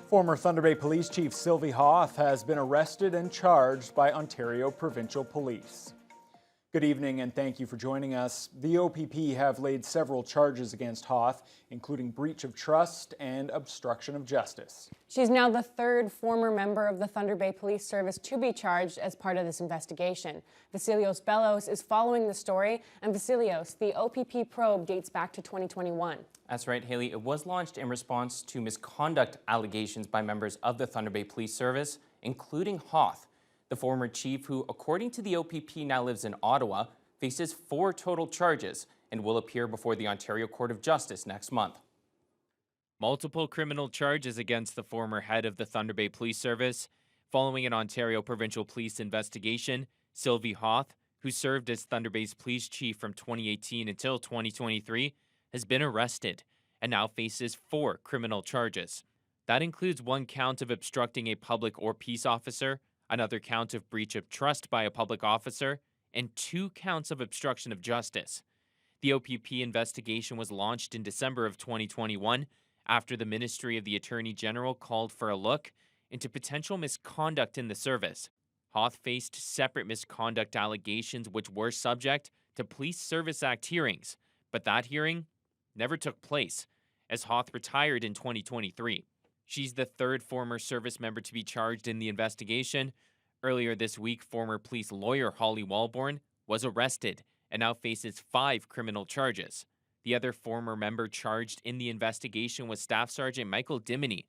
Former Thunder Bay Police Chief Sylvie Hoth has been arrested and charged by Ontario Provincial Police. Good evening and thank you for joining us. The OPP have laid several charges against Hoth, including breach of trust and obstruction of justice. She's now the third former member of the Thunder Bay Police Service to be charged as part of this investigation. Vasilios Bellos is following the story, and Vasilios, the OPP probe dates back to 2021. That's right, Haley. It was launched in response to misconduct allegations by members of the Thunder Bay Police Service, including Hoth. The former chief, who, according to the OPP, now lives in Ottawa, faces 4 total charges and will appear before the Ontario Court of Justice next month. Multiple criminal charges against the former head of the Thunder Bay Police Service. Following an Ontario Provincial Police investigation, Sylvie Hoth, who served as Thunder Bay's police chief from 2018 until 2023, has been arrested and now faces 4 criminal charges. That includes 1 count of obstructing a public or peace officer, another count of breach of trust by a public officer, and 2 counts of obstruction of justice. The OPP investigation was launched in December of 2021 after the Ministry of the Attorney General called for a look into potential misconduct in the service. Hoth faced separate misconduct allegations which were subject to Police Service Act hearings, but that hearing never took place, as Hoth retired in 2023. She's the 3rd former service member to be charged in the investigation. Earlier this week, former police lawyer Holly Walborn was arrested and now faces 5 criminal charges. The other former member charged in the investigation was Staff Sergeant Michael Diminy.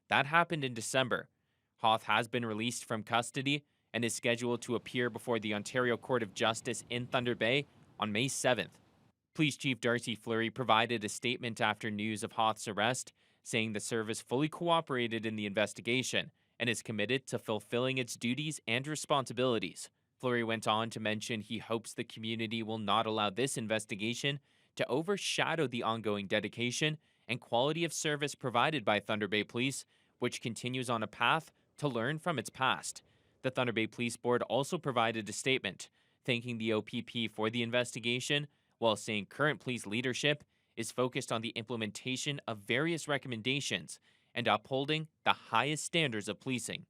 That happened in December. Hoth has been released from custody and is scheduled to appear before the Ontario Court of Justice in Thunder Bay on May 7th. Police Chief Darcy Fleury provided a statement after news of Hoth's arrest, saying the service fully cooperated in the investigation and is committed to fulfilling its duties and responsibilities. Fleury went on to mention he hopes the community will not allow this investigation to overshadow the ongoing dedication and quality of service provided by Thunder Bay Police, which continues on a path to learn from its past. The Thunder Bay Police Board also provided a statement thanking the OPP for the investigation, while saying current police leadership is focused on the implementation of various recommendations and upholding the highest standards of policing.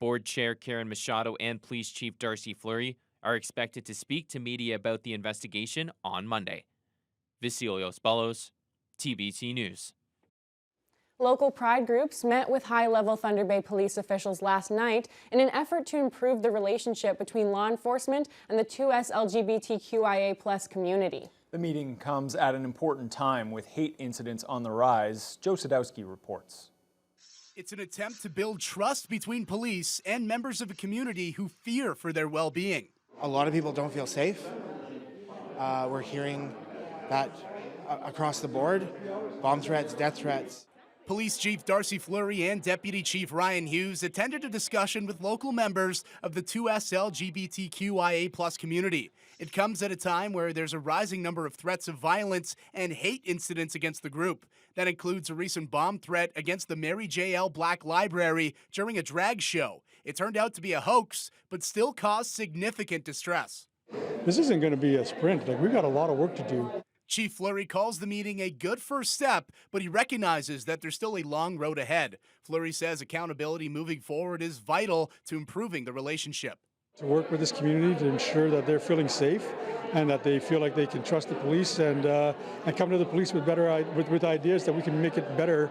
Board Chair Karen Machado and Police Chief Darcy Fleury are expected to speak to media about the investigation on Monday. Vasilios Bellos, TBC News. Local pride groups met with high-level Thunder Bay police officials last night in an effort to improve the relationship between law enforcement and the 2S LGBTQIA+ community. The meeting comes at an important time with hate incidents on the rise. Joe Sadowski reports. It's an attempt to build trust between police and members of a community who fear for their well-being. A lot of people don't feel safe. We're hearing that across the board, bomb threats, death threats. Police Chief Darcy Fleury and Deputy Chief Ryan Hughes attended a discussion with local members of the 2S LGBTQIA+ community. It comes at a time where there's a rising number of threats of violence and hate incidents against the group. That includes a recent bomb threat against the Mary J. L. Black Library during a drag show. It turned out to be a hoax, but still caused significant distress. This isn't going to be a sprint. We've got a lot of work to do. Chief Fleury calls the meeting a good first step, but he recognizes that there's still a long road ahead. Fleury says accountability moving forward is vital to improving the relationship. To work with this community to ensure that they're feeling safe and that they feel like they can trust the police and come to the police with with ideas that we can make it better.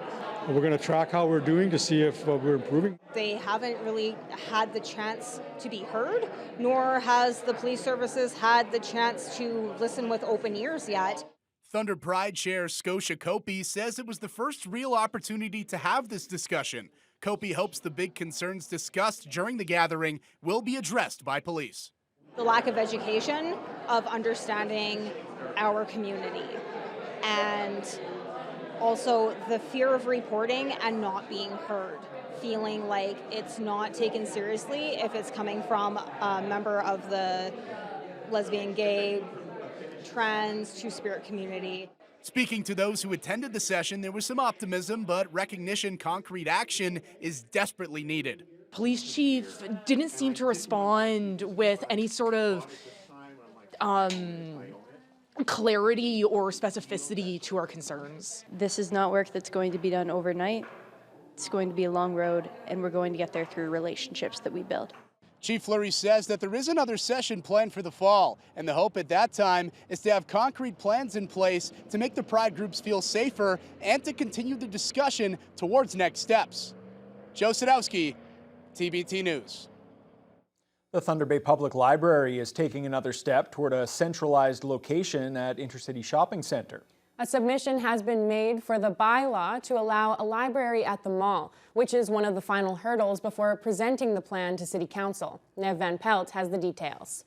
We're going to track how we're doing to see if we're improving. They haven't really had the chance to be heard, nor has the police services had the chance to listen with open ears yet. Thunder Pride Chair Scotia Copey says it was the first real opportunity to have this discussion. Copey hopes the big concerns discussed during the gathering will be addressed by police. The lack of education, of understanding our community, and also the fear of reporting and not being heard, feeling like it's not taken seriously if it's coming from a member of the lesbian, gay, trans, two-spirit community. Speaking to those who attended the session, there was some optimism, but recognition concrete action is desperately needed. Police chief didn't seem to respond with any sort of clarity or specificity to our concerns. This is not work that's going to be done overnight. It's going to be a long road, and we're going to get there through relationships that we build. Chief Fleury says that there is another session planned for the fall, and the hope at that time is to have concrete plans in place to make the pride groups feel safer and to continue the discussion towards next steps. Joe Sadowski, TBT News. The Thunder Bay Public Library is taking another step toward a centralized location at Intercity Shopping Center. A submission has been made for the bylaw to allow a library at the mall, which is one of the final hurdles before presenting the plan to City Council. Nev Van Pelt has the details.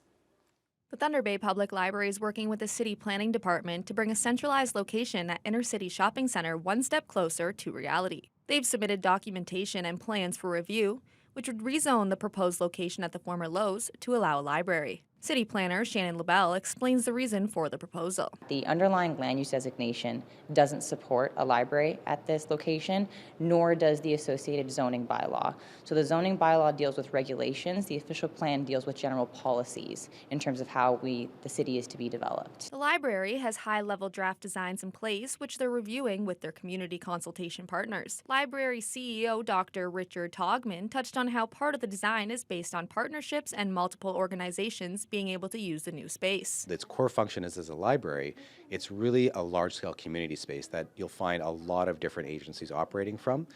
The Thunder Bay Public Library is working with the City Planning Department to bring a centralized location at Intercity Shopping Center one step closer to reality. They've submitted documentation and plans for review, which would rezone the proposed location at the former Lowe's to allow a library. City planner Shannon LaBelle explains the reason for the proposal. The underlying land use designation doesn't support a library at this location, nor does the associated zoning bylaw. So the zoning bylaw deals with regulations. The official plan deals with general policies in terms of how the city is to be developed. The library has high-level draft designs in place, which they're reviewing with their community consultation partners. Library CEO Dr. Richard Togman touched on how part of the design is based on partnerships and multiple organizations being able to use the new space. Its core function is as a library. It's really a large-scale community space that you'll find a lot of different agencies operating from.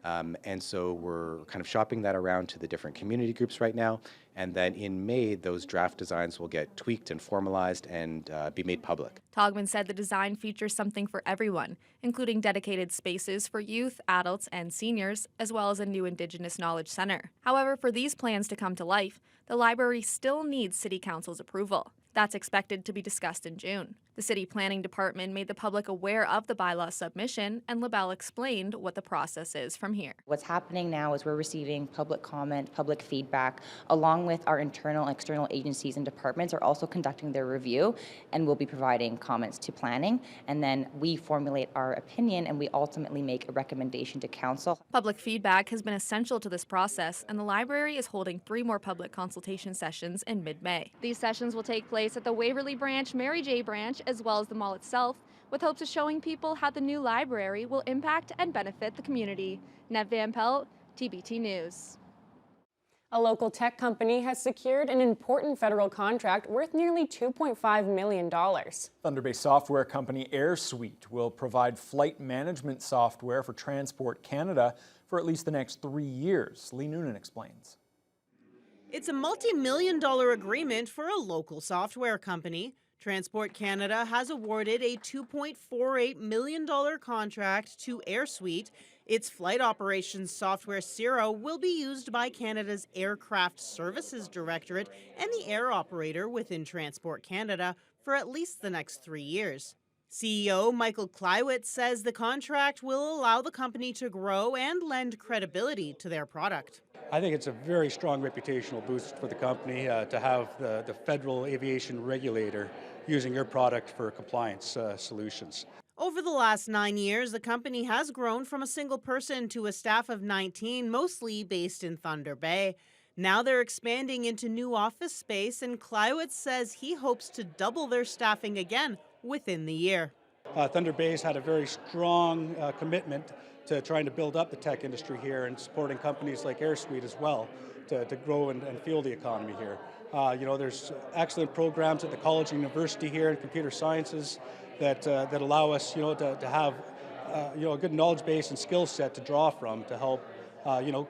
And so we're kind of shopping that around to the different community groups right now. And then in May, those draft designs will get tweaked and formalized and be made public. Togman said the design features something for everyone, including dedicated spaces for youth, adults, and seniors, as well as a new Indigenous Knowledge Center. However, for these plans to come to life, the library still needs City Council's approval. That's expected to be discussed in June. The City Planning Department made the public aware of the bylaw submission, and LaBelle explained what the process is from here. What's happening now is we're receiving public comment, public feedback, along with our internal and external agencies and departments are also conducting their review, and we'll be providing comments to planning, and then we formulate our opinion, and we ultimately make a recommendation to council. Public feedback has been essential to this process, and the library is holding 3 more public consultation sessions in mid-May. These sessions will take place at the Waverly Branch, Mary J. Branch, as well as the mall itself, with hopes of showing people how the new library will impact and benefit the community. Nev Van Pelt, TBT News. A local tech company has secured an important federal contract worth nearly $2.5 million. Thunder Bay software company AirSuite will provide flight management software for Transport Canada for at least the next 3 years. Lee Noonan explains. It's a multi-million-dollar agreement for a local software company. Transport Canada has awarded a $2.48 million contract to AirSuite. Its flight operations software Zero will be used by Canada's Aircraft Services Directorate and the air operator within Transport Canada for at least the next 3 years. CEO Michael Klywitz says the contract will allow the company to grow and lend credibility to their product. I think it's a very strong reputational boost for the company to have the federal aviation regulator using your product for compliance solutions. Over the last 9 years, the company has grown from a single person to a staff of 19, mostly based in Thunder Bay. Now they're expanding into new office space, and Klywitz says he hopes to double their staffing again within the year. Thunder Bay's had a very strong commitment to trying to build up the tech industry here and supporting companies like AirSuite as well to grow and fuel the economy here. There's excellent programs at the college and university here in computer sciences that allow us, to have, a good knowledge base and skill set to draw from to help,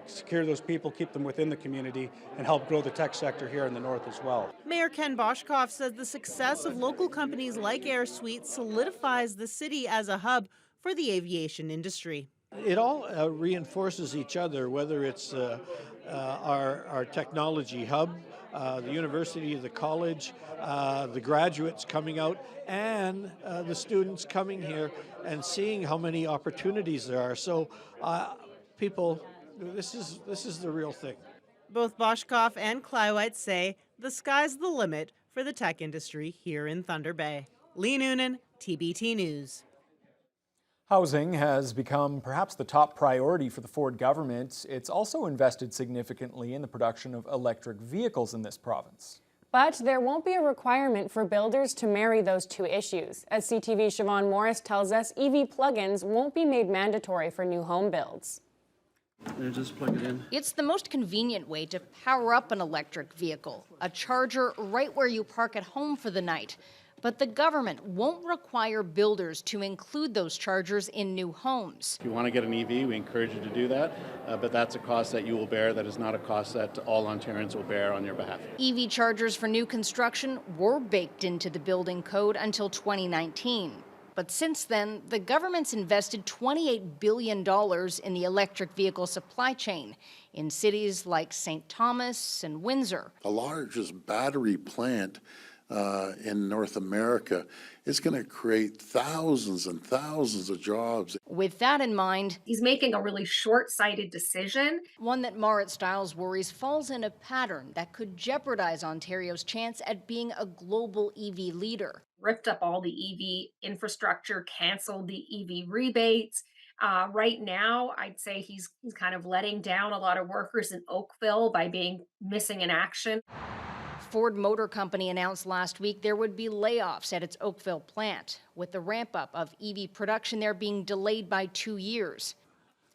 secure those people, keep them within the community, and help grow the tech sector here in the north as well. Mayor Ken Boshkoff says the success of local companies like AirSuite solidifies the city as a hub for the aviation industry. It all reinforces each other, whether it's our technology hub, the university, the college, the graduates coming out, and the students coming here and seeing how many opportunities there are. So people, this is the real thing. Both Boshkoff and Klywitz say the sky's the limit for the tech industry here in Thunder Bay. Lee Noonan, TBT News. Housing has become perhaps the top priority for the Ford government. It's also invested significantly in the production of electric vehicles in this province. But there won't be a requirement for builders to marry those two issues. As CTV's Siobhan Morris tells us, EV plug-ins won't be made mandatory for new home builds. Just plug it in. It's the most convenient way to power up an electric vehicle, a charger right where you park at home for the night. But the government won't require builders to include those chargers in new homes. If you want to get an EV, we encourage you to do that, but that's a cost that you will bear. That is not a cost that all Ontarians will bear on your behalf. EV chargers for new construction were baked into the building code until 2019. But since then, the government's invested $28 billion in the electric vehicle supply chain in cities like St. Thomas and Windsor. The largest battery plant in North America is going to create thousands and thousands of jobs. With that in mind, he's making a really short-sighted decision. One that Marit Stiles worries falls in a pattern that could jeopardize Ontario's chance at being a global EV leader. Ripped up all the EV infrastructure, canceled the EV rebates. Right now, I'd say he's kind of letting down a lot of workers in Oakville by being missing in action. Ford Motor Company announced last week there would be layoffs at its Oakville plant, with the ramp-up of EV production there being delayed by 2 years.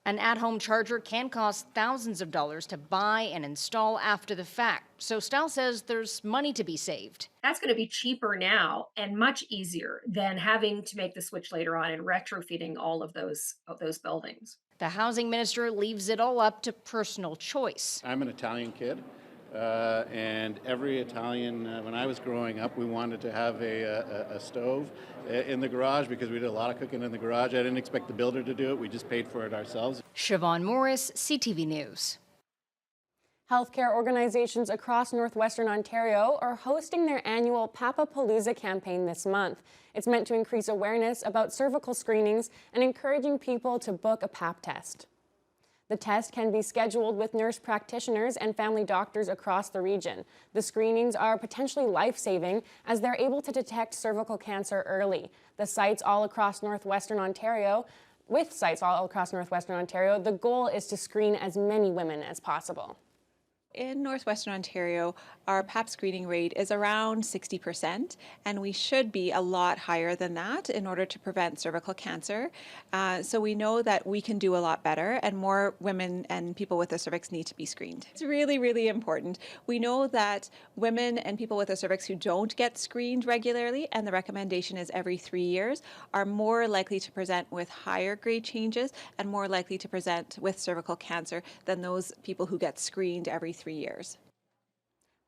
An at-home charger can cost thousands of dollars to buy and install after the fact, so Stiles says there's money to be saved. That's going to be cheaper now and much easier than having to make the switch later on and retrofitting all of those buildings. The housing minister leaves it all up to personal choice. I'm an Italian kid. And every Italian, when I was growing up, we wanted to have a stove in the garage because we did a lot of cooking in the garage. I didn't expect the builder to do it. We just paid for it ourselves. Siobhan Morris, CTV News. Healthcare organizations across northwestern Ontario are hosting their annual Papapalooza campaign this month. It's meant to increase awareness about cervical screenings and encouraging people to book a Pap test. The test can be scheduled with nurse practitioners and family doctors across the region. The screenings are potentially life-saving as they're able to detect cervical cancer early. With sites all across northwestern Ontario, the goal is to screen as many women as possible. In northwestern Ontario, our Pap screening rate is around 60%, and we should be a lot higher than that in order to prevent cervical cancer. So we know that we can do a lot better, and more women and people with a cervix need to be screened. It's really, really important. We know that women and people with a cervix who don't get screened regularly, and the recommendation is every 3 years, are more likely to present with higher grade changes and more likely to present with cervical cancer than those people who get screened every 3 years.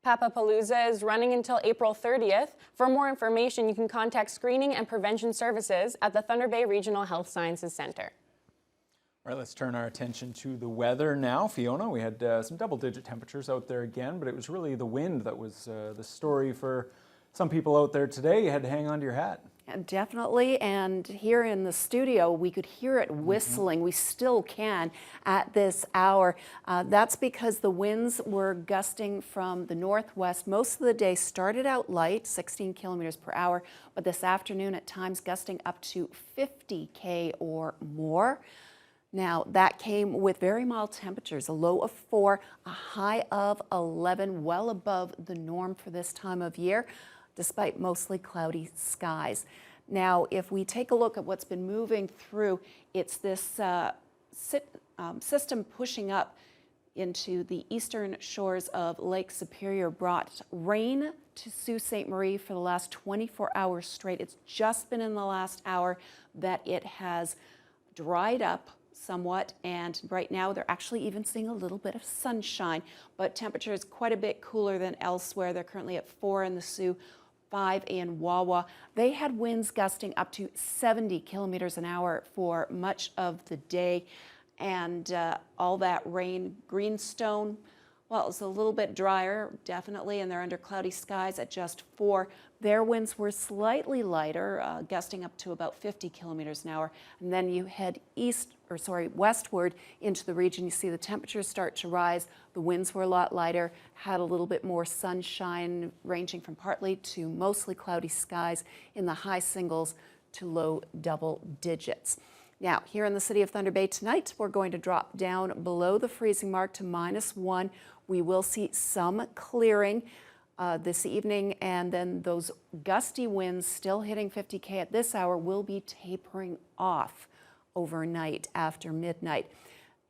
Papapalooza is running until April 30th. For more information, you can contact Screening and Prevention Services at the Thunder Bay Regional Health Sciences Center. All right, let's turn our attention to the weather now. Fiona, we had some double-digit temperatures out there again, but it was really the wind that was the story for some people out there today. You had to hang on to your hat. Definitely, and here in the studio, we could hear it whistling. We still can at this hour. That's because the winds were gusting from the northwest. Most of the day started out light, 16 kilometers per hour, but this afternoon at times gusting up to 50 or more. Now, that came with very mild temperatures, a low of 4, a high of 11, well above the norm for this time of year, despite mostly cloudy skies. Now, if we take a look at what's been moving through, it's this system pushing up into the eastern shores of Lake Superior, brought rain to Sault Ste. Marie for the last 24 hours straight. It's just been in the last hour that it has dried up somewhat, and right now they're actually even seeing a little bit of sunshine, but temperature is quite a bit cooler than elsewhere. They're currently at 4 in the Sault, 5 in Wawa. They had winds gusting up to 70 kilometers an hour for much of the day, and all that rain. Greenstone, well, it's a little bit drier, definitely, and they're under cloudy skies at just 4. Their winds were slightly lighter, gusting up to about 50 kilometers an hour. And then you head westward into the region. You see the temperatures start to rise. The winds were a lot lighter, had a little bit more sunshine, ranging from partly to mostly cloudy skies in the high singles to low double digits. Now, here in the city of Thunder Bay tonight, we're going to drop down below the freezing mark to -1. We will see some clearing this evening, and then those gusty winds still hitting 50 at this hour will be tapering off overnight after midnight.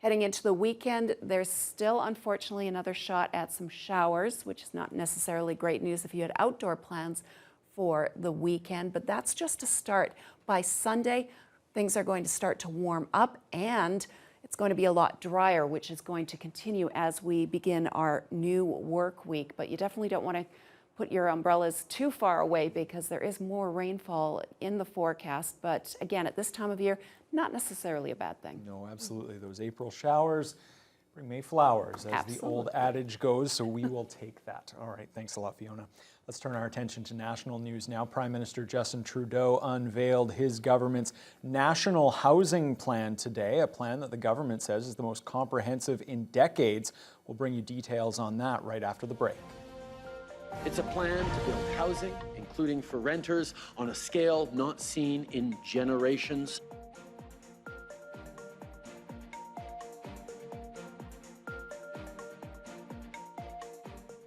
Heading into the weekend, there's still, unfortunately, another shot at some showers, which is not necessarily great news if you had outdoor plans for the weekend, but that's just a start. By Sunday, things are going to start to warm up, and it's going to be a lot drier, which is going to continue as we begin our new work week. But you definitely don't want to put your umbrellas too far away because there is more rainfall in the forecast. But again, at this time of year, not necessarily a bad thing. No, absolutely. Those April showers bring May flowers, as Absolutely. the old adage goes, so we will take that. All right, thanks a lot, Fiona. Let's turn our attention to national news now. Prime Minister Justin Trudeau unveiled his government's national housing plan today, a plan that the government says is the most comprehensive in decades. We'll bring you details on that right after the break. It's a plan to build housing, including for renters, on a scale not seen in generations.